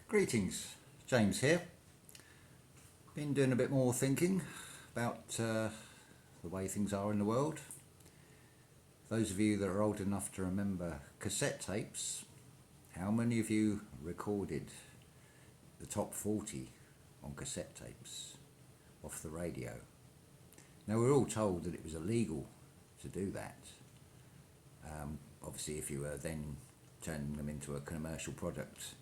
Greetings, James here. Been doing a bit more thinking about the way things are in the world. Those of you that are old enough to remember cassette tapes, how many of you recorded the top 40 on cassette tapes off the radio? Now we're all told that it was illegal to do that. Obviously if you were then turning them into a commercial product,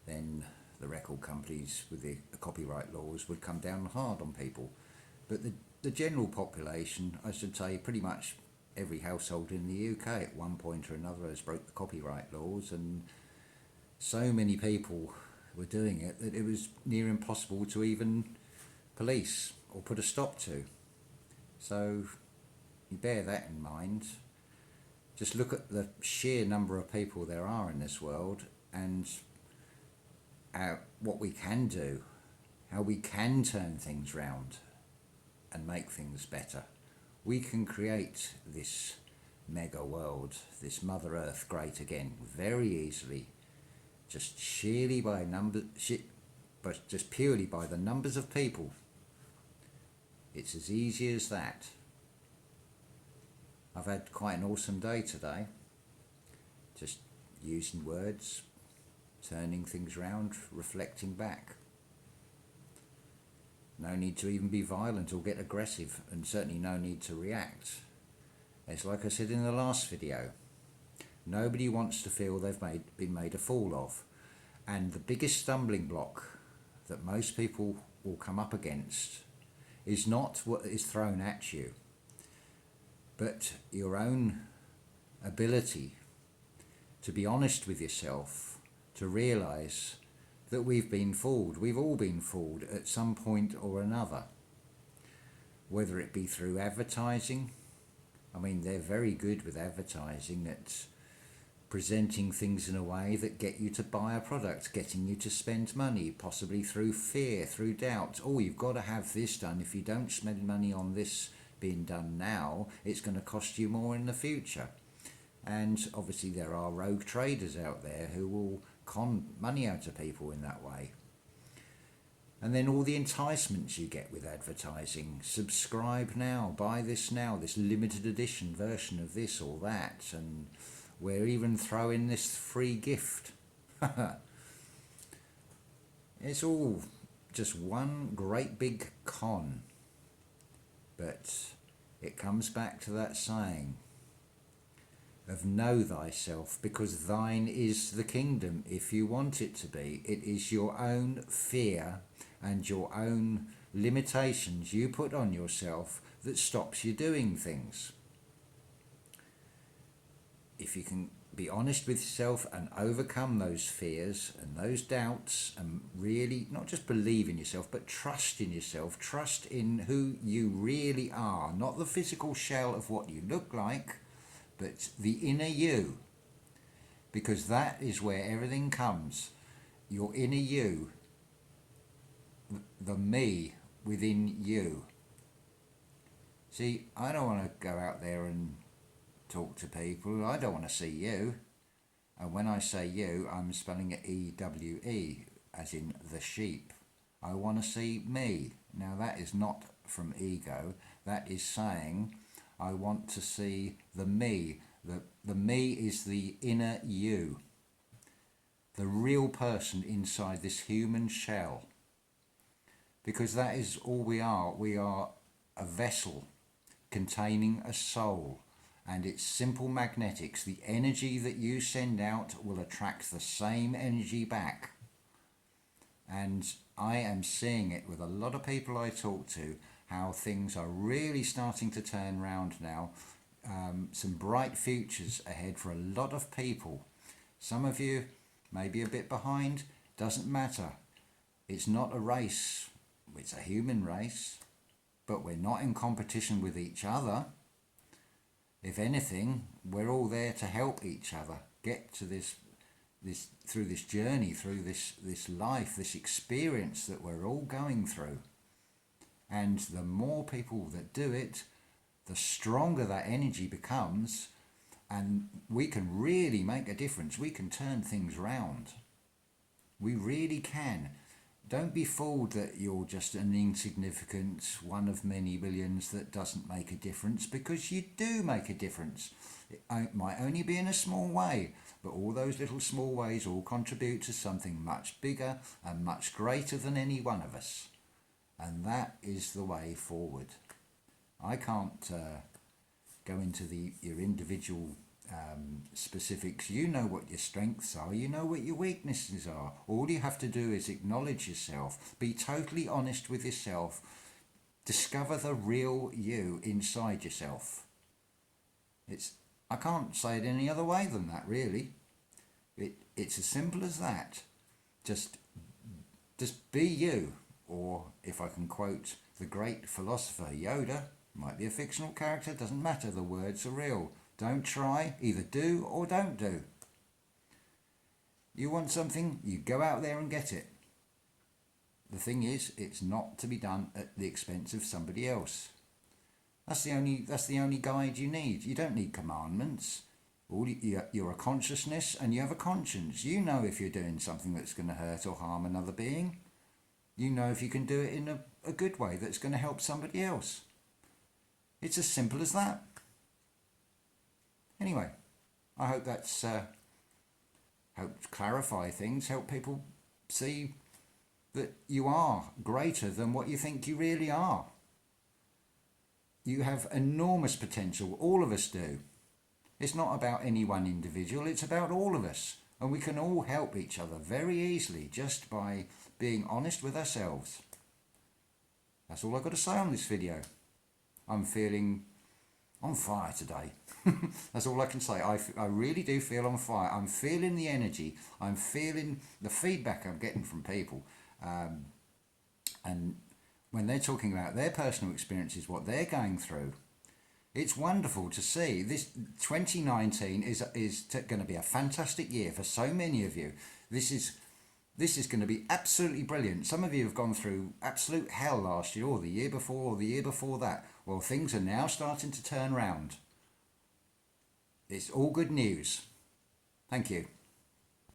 then the record companies with the copyright laws would come down hard on people. But the general population, I should say pretty much every household in the UK at one point or another has broke the copyright laws, and so many people were doing it that it was near impossible to even police or put a stop to. So you bear that in mind. Just look at the sheer number of people there are in this world and what we can do, how we can turn things round and make things better. We can create this mega world, this Mother Earth great again, very easily, just sheerly by but just purely by the numbers of people. It's as easy as that. I've had quite an awesome day today, just using words, turning things round, reflecting back. No need to even be violent or get aggressive, and certainly no need to react. It's like I said in the last video, nobody wants to feel they've been made a fool of. And the biggest stumbling block that most people will come up against is not what is thrown at you, but your own ability to be honest with yourself, to realise that we've been fooled. We've all been fooled at some point or another, whether it be through advertising. I mean, they're very good with advertising at presenting things in a way that get you to buy a product, getting you to spend money, possibly through fear, through doubt. Oh, you've got to have this done. If you don't spend money on this being done now, it's going to cost you more in the future. And obviously there are rogue traders out there who will con money out of people in that way. And then all the enticements you get with advertising. Subscribe now, buy this now, this limited edition version of this or that, and we're even throwing this free gift. It's all just one great big con. But it comes back to that saying of know thyself, because thine is the kingdom if you want it to be. It is your own fear and your own limitations you put on yourself that stops you doing things. If you can be honest with yourself and overcome those fears and those doubts and really not just believe in yourself but trust in yourself, trust in who you really are, not the physical shell of what you look like, but the inner you, because that is where everything comes. Your inner you, the me within you. See, I don't want to go out there and talk to people. I don't want to see you. And when I say you, I'm spelling it E-W-E, as in the sheep. I want to see me. Now that is not from ego. That is saying I want to see the me. The me is the inner you. The real person inside this human shell. Because that is all we are. We are a vessel containing a soul. And it's simple magnetics. The energy that you send out will attract the same energy back. And I am seeing it with a lot of people I talk to, how things are really starting to turn round now. Some bright futures ahead for a lot of people. Some of you may be a bit behind, doesn't matter. It's not a race, it's a human race, but we're not in competition with each other. If anything, we're all there to help each other get to this through this journey, through this life, this experience that we're all going through. And the more people that do it, the stronger that energy becomes, and we can really make a difference. We can turn things round. We really can. Don't be fooled that you're just an insignificant one of many billions that doesn't make a difference, because you do make a difference. It might only be in a small way, but all those little small ways all contribute to something much bigger and much greater than any one of us. And that is the way forward. I can't go into your individual specifics. You know what your strengths are, you know what your weaknesses are. All you have to do is acknowledge yourself, be totally honest with yourself, discover the real you inside yourself. I can't say it any other way than that, really. It's as simple as that. Just be you. Or if I can quote the great philosopher Yoda, might be a fictional character, doesn't matter, the words are real. Don't try, either do or don't do. You want something, you go out there and get it. The thing is, it's not to be done at the expense of somebody else. That's the only guide you need. You don't need commandments. You're a consciousness and you have a conscience. You know if you're doing something that's going to hurt or harm another being. You know if you can do it in a good way that's going to help somebody else. It's as simple as that. Anyway, I hope that's helped clarify things, help people see that you are greater than what you think you really are. You have enormous potential, all of us do. It's not about any one individual, it's about all of us. And we can all help each other very easily just by being honest with ourselves. That's all I've got to say on this video. I'm feeling on fire today. That's all I can say. I really do feel on fire. I'm feeling the energy. I'm feeling the feedback I'm getting from people. And when they're talking about their personal experiences, what they're going through, it's wonderful to see. This 2019 is going to be a fantastic year for so many of you. This is going to be absolutely brilliant. Some of you have gone through absolute hell last year or the year before or the year before that. Well, things are now starting to turn round. It's all good news. Thank you.